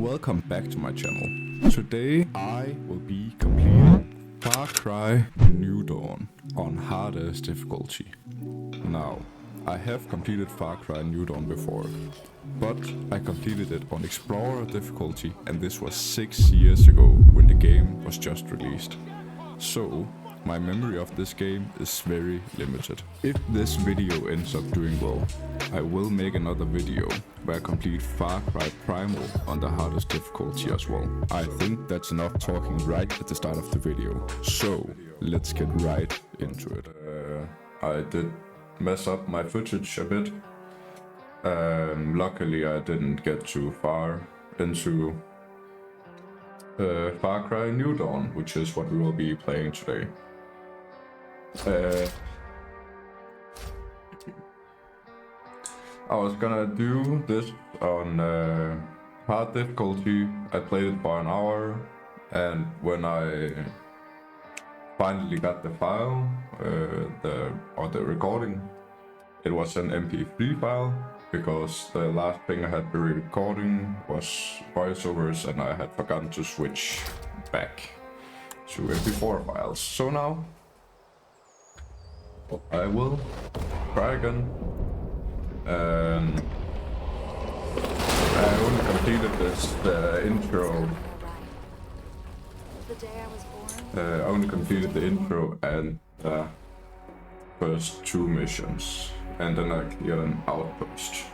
Welcome back to my channel. Today I will be completing Far Cry New Dawn on hardest difficulty. Now, I have completed Far Cry New Dawn before, but I completed it on Explorer difficulty, and this was 6 years ago when the game was just released. So, my memory of this game is very limited. If this video ends up doing well, I will make another video where I complete Far Cry Primal on the hardest difficulty as well. I think that's enough talking right at the start of the video. So, let's get right into it. I did mess up my footage a bit. Luckily I didn't get too far into Far Cry New Dawn, which is what we will be playing today. I was gonna do this on hard difficulty. I played it for an hour, and when I finally got the file, the recording, it was an MP3 file, because the last thing I had been recording was voiceovers, and I had forgotten to switch back to MP4 files. So now I will try again. I only completed this intro. I only completed the intro and the first 2 missions, and then I cleared an outpost.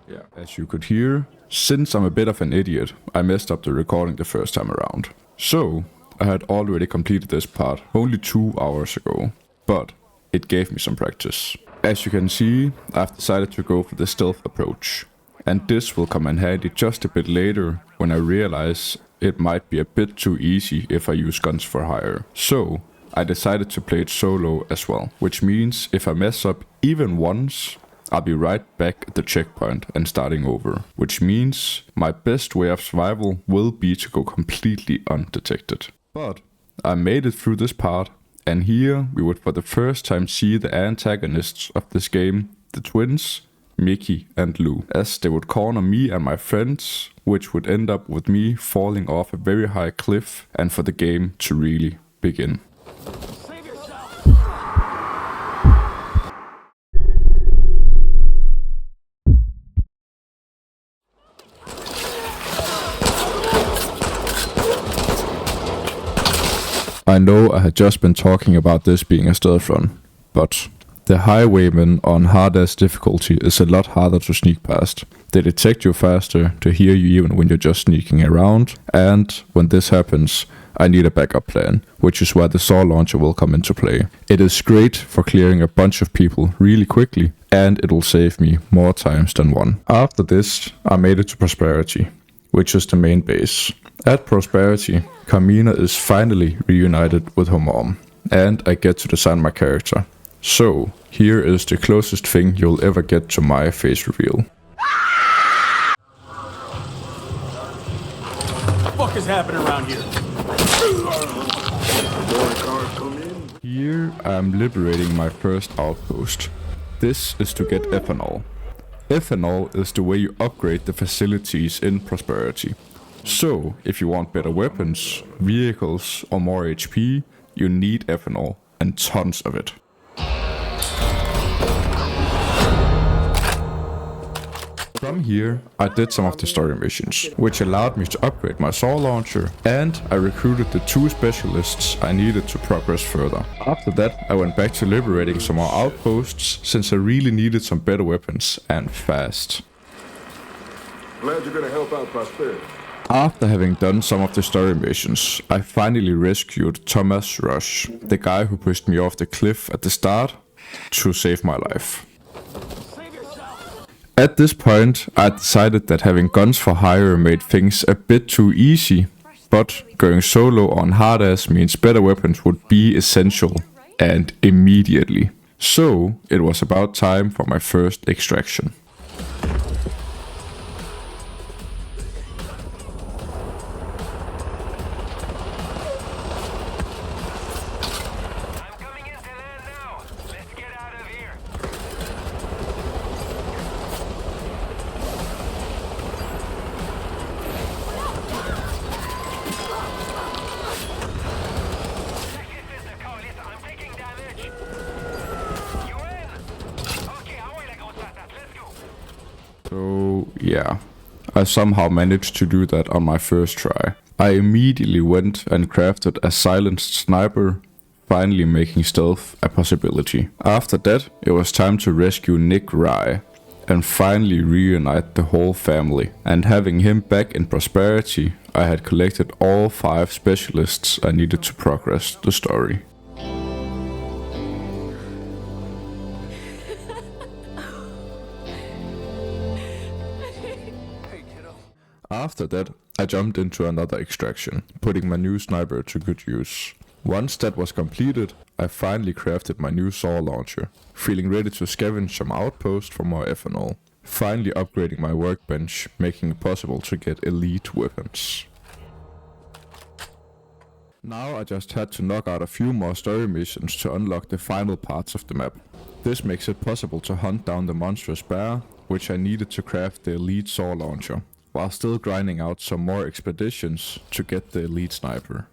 Yeah, as you could hear, since I'm a bit of an idiot, I messed up the recording the first time around. So, I had already completed this part only 2 hours ago, but it gave me some practice. As you can see, I've decided to go for the stealth approach, and this will come in handy just a bit later when I realize it might be a bit too easy if I use guns for hire. So, I decided to play it solo as well, which means if I mess up even once, I'll be right back at the checkpoint and starting over, which means my best way of survival will be to go completely undetected. But I made it through this part, and here we would for the first time see the antagonists of this game, the twins, Mickey and Lou, as they would corner me and my friends, which would end up with me falling off a very high cliff and for the game to really begin. I know I had just been talking about this being a stealth run, but the highwaymen on hardest difficulty is a lot harder to sneak past. They detect you faster, they hear you even when you're just sneaking around, and when this happens, I need a backup plan, which is where the saw launcher will come into play. It is great for clearing a bunch of people really quickly, and it will save me more times than one. After this, I made it to Prosperity, which is the main base. At Prosperity, Carmina is finally reunited with her mom, and I get to design my character. So, here is the closest thing you'll ever get to my face reveal. What the fuck is happening around here? Here I'm liberating my first outpost. This is to get ethanol. Ethanol is the way you upgrade the facilities in Prosperity. So, if you want better weapons, vehicles or more HP, you need ethanol, and tons of it. From here, I did some of the story missions, which allowed me to upgrade my saw launcher, and I recruited the 2 specialists I needed to progress further. After that, I went back to liberating some more outposts, since I really needed some better weapons, and fast. Glad you're gonna help out Prosperity. After having done some of the story missions, I finally rescued Thomas Rush, the guy who pushed me off the cliff at the start, to save my life. At this point, I decided that having guns for hire made things a bit too easy, but going solo on hard ass means better weapons would be essential, and immediately. So, it was about time for my first extraction. So yeah, I somehow managed to do that on my first try. I immediately went and crafted a silenced sniper, finally making stealth a possibility. After that, it was time to rescue GrWaZzA and finally reunite the whole family. And having him back in prosperity, I had collected all 5 specialists I needed to progress the story. After that, I jumped into another extraction, putting my new sniper to good use. Once that was completed, I finally crafted my new saw launcher, feeling ready to scavenge some outposts for more ethanol. Finally upgrading my workbench, making it possible to get elite weapons. Now I just had to knock out a few more story missions to unlock the final parts of the map. This makes it possible to hunt down the monstrous bear, which I needed to craft the elite saw launcher, while still grinding out some more expeditions to get the elite sniper.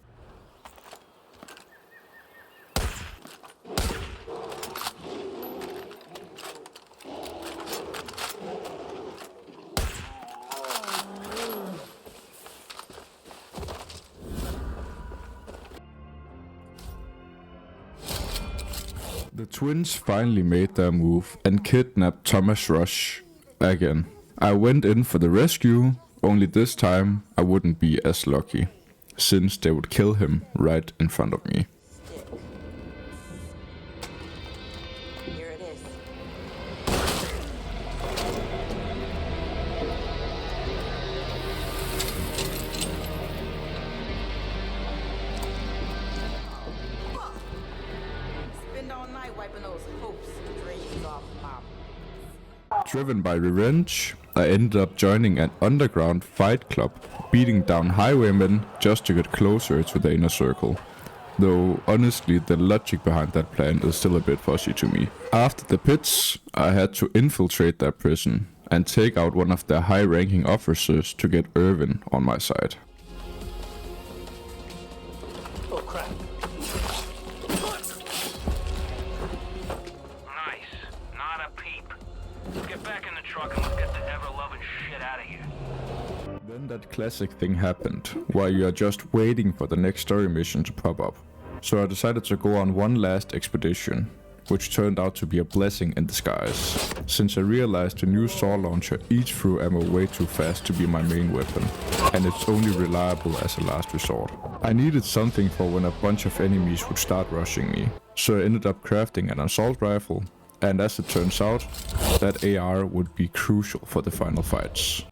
The twins finally made their move and kidnapped Thomas Rush again. I went in for the rescue, only this time I wouldn't be as lucky, since they would kill him right in front of me. Here it is. Spend all night wiping those hopes and dreams off my. Driven by revenge, I ended up joining an underground fight club, beating down highwaymen just to get closer to the inner circle. Though honestly the logic behind that plan is still a bit fuzzy to me. After the pits, I had to infiltrate their prison and take out one of their high-ranking officers to get Irvin on my side. Oh, crap. Nice. Not a peep. Let's get back in the truck and let's get the ever-loving shit out of here. Then that classic thing happened, where you are just waiting for the next story mission to pop up. So I decided to go on one last expedition, which turned out to be a blessing in disguise, since I realized the new saw launcher eats through ammo way too fast to be my main weapon, and it's only reliable as a last resort. I needed something for when a bunch of enemies would start rushing me, so I ended up crafting an assault rifle, and as it turns out, that AR would be crucial for the final fights.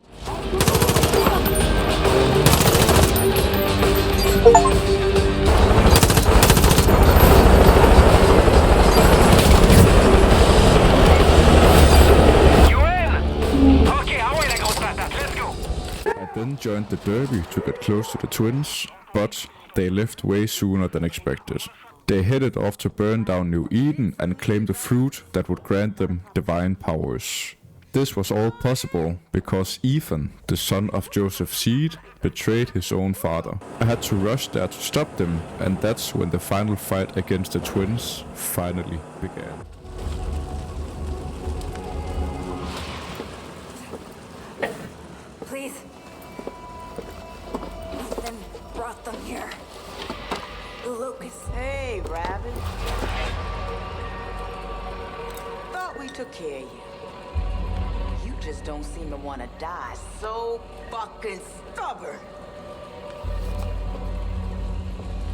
I then joined the derby to get close to the twins, but they left way sooner than expected. They headed off to burn down New Eden and claim the fruit that would grant them divine powers. This was all possible because Ethan, the son of Joseph's seed, betrayed his own father. I had to rush there to stop them, and that's when the final fight against the twins finally began. Please. Ethan brought them here. Lucas. Hey, Rabbit. Thought we took care of you. You just don't seem to want to die. So fucking stubborn.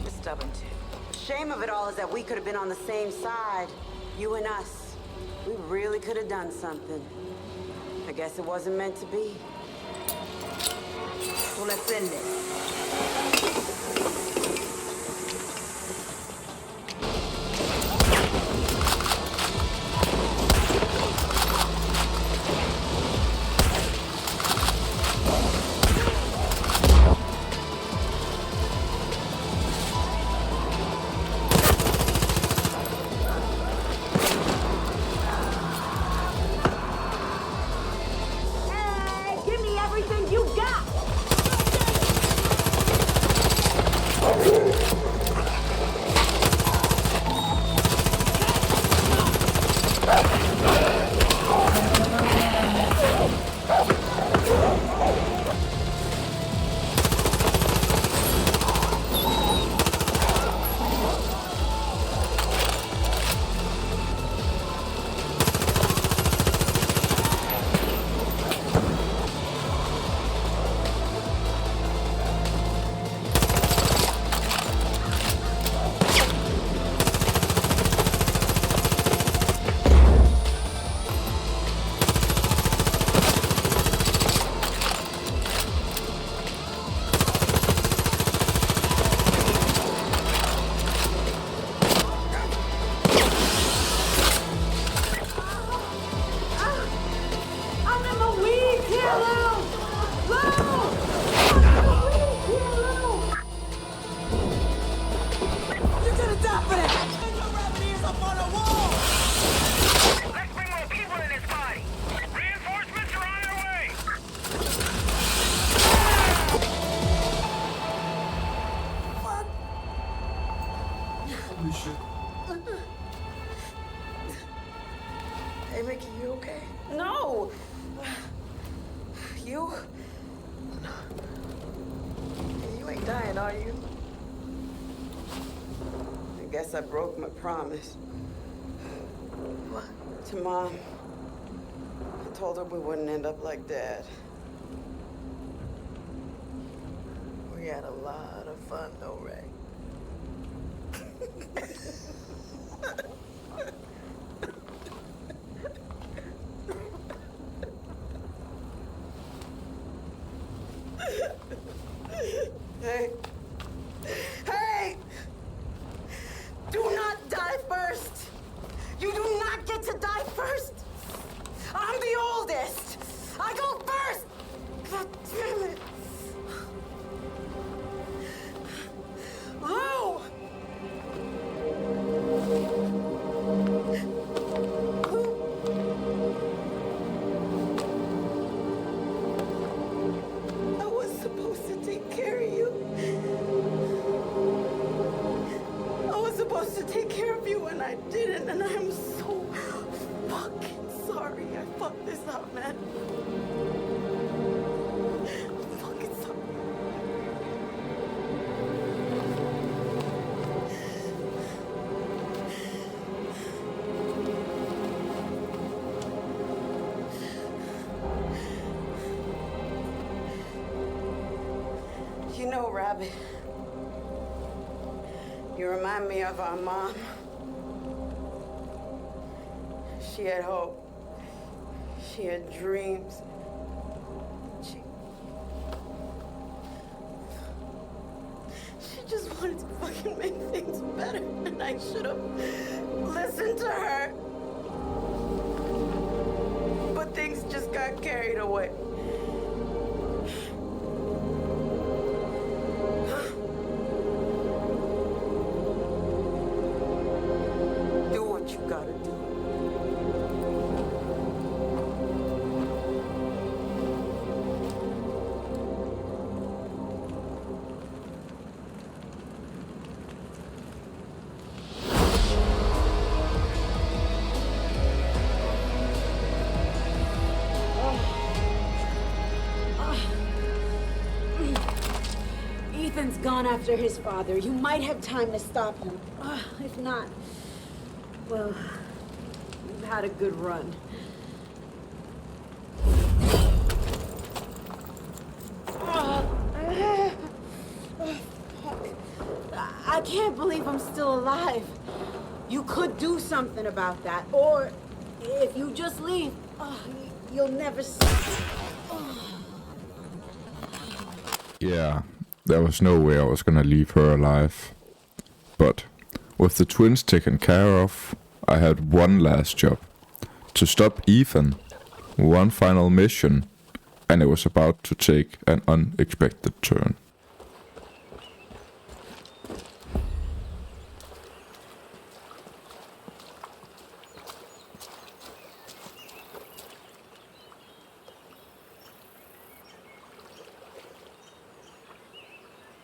You're stubborn too. Shame of it all is that we could have been on the same side. You and us. We really could have done something. I guess it wasn't meant to be. So let's end it. Hey, give me everything you got! You're gonna die for that! Get your rabbit ears up on the wall! Let's bring more people in this party. Reinforcements are on their way. Holy shit. Hey, Mickey, you okay? No! You? You ain't dying, are you? I guess I broke my promise. What? To Mom. I told her we wouldn't end up like Dad. We had a lot of fun, though, Ray. Hey. Hey! Do not die first! You do not get to die first! I'm the oldest! I go first! God damn it! Lou! I was supposed to take care of you. I was supposed to take care of you and I didn't, and I'm so fucking sorry I fucked this up, man. I'm fucking sorry. You know, Rabbit, you remind me of our mom. She had hope. She had dreams. She just wanted to fucking make things better, and I should have listened to her. But things just got carried away. Do what you gotta do. Ethan's gone after his father. You might have time to stop him. If not, well, you've had a good run. I can't believe I'm still alive. You could do something about that. Or if you just leave, you'll never see. Yeah, there was no way I was gonna leave her alive. But with the twins taken care of, I had one last job. To stop Ethan. One final mission. And it was about to take an unexpected turn.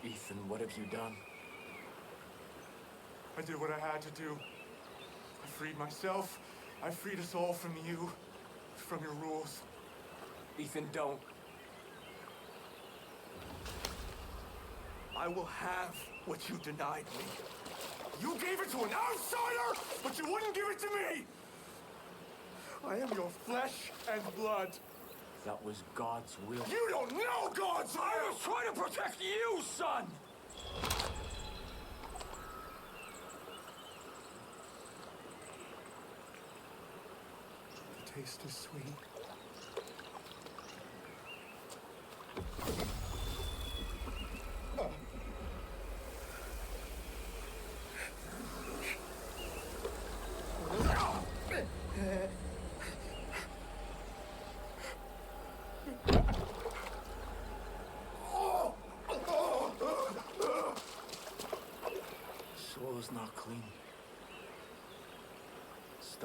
Ethan, what have you done? I did what I had to do. I freed myself. I freed us all from you. From your rules. Ethan, don't. I will have what you denied me. You gave it to an outsider, but you wouldn't give it to me! I am your flesh and blood. That was God's will. You don't know God's will! I was trying to protect you, son! The taste is sweet.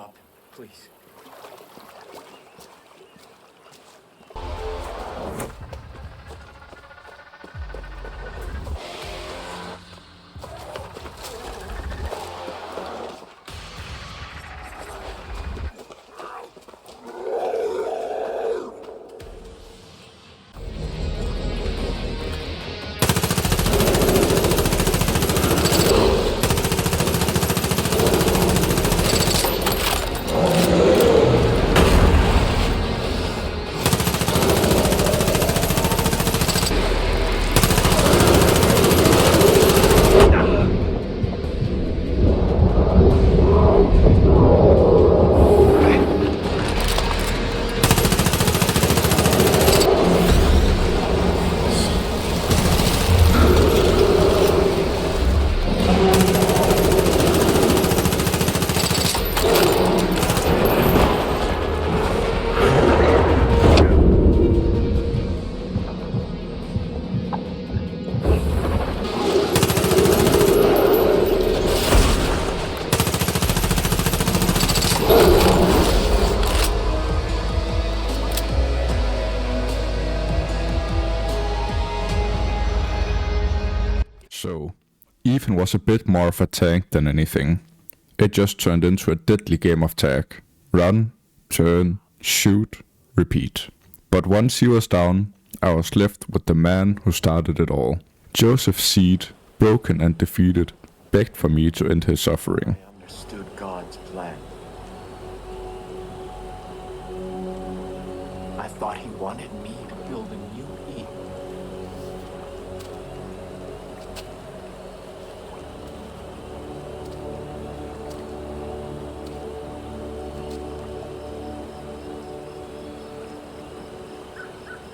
stop him, please. So, Ethan was a bit more of a tank than anything. It just turned into a deadly game of tag. Run, turn, shoot, repeat. But once he was down, I was left with the man who started it all. Joseph Seed, broken and defeated, begged for me to end his suffering. I understood God's plan. I thought he wanted me to build a new Eden.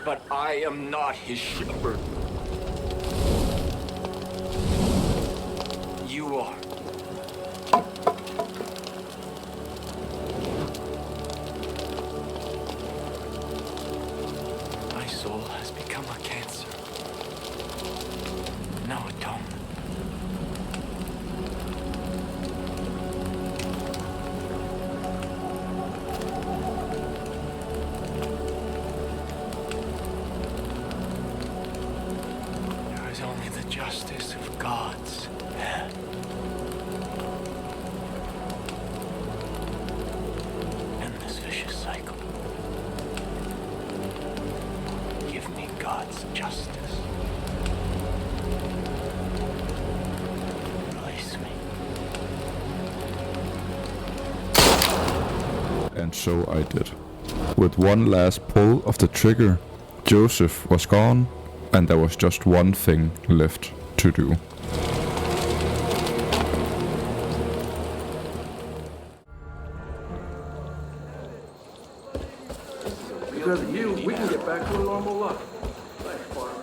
But I am not his shepherd. You are. My soul has become a cancer. No atonement. There is only the justice of God's hand. End this vicious cycle. Give me God's justice. Release me. And so I did. With one last pull of the trigger, Joseph was gone, and there was just one thing left to do. Because of you, we can get back to a normal life. Thanks, partner.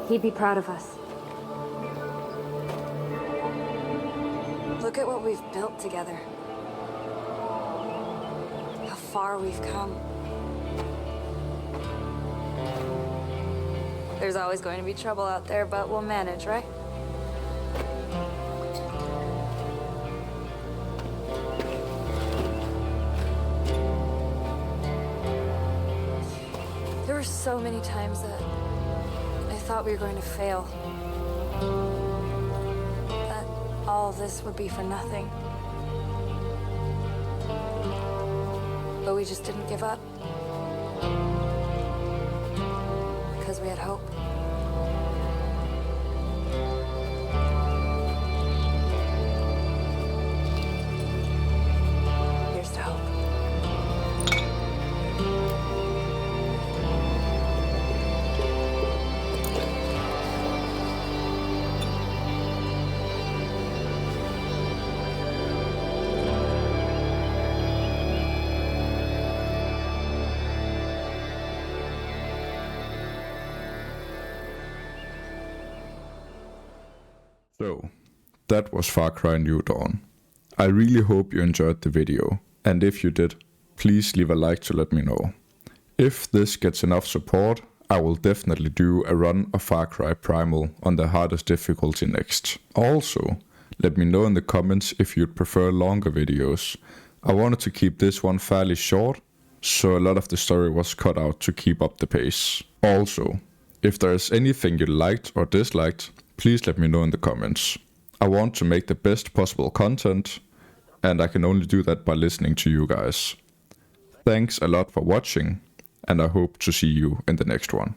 He'd be proud of us. Look at what we've built together. How far we've come. There's always going to be trouble out there, but we'll manage, right? There were so many times that I thought we were going to fail. That all of this would be for nothing. But we just didn't give up. Because we had hope. Here's to hope. So, that was Far Cry New Dawn. I really hope you enjoyed the video, and if you did, please leave a like to let me know. If this gets enough support, I will definitely do a run of Far Cry Primal on the hardest difficulty next. Also, let me know in the comments if you'd prefer longer videos. I wanted to keep this one fairly short, so a lot of the story was cut out to keep up the pace. Also, if there is anything you liked or disliked, please let me know in the comments. I want to make the best possible content, and I can only do that by listening to you guys. Thanks a lot for watching, and I hope to see you in the next one.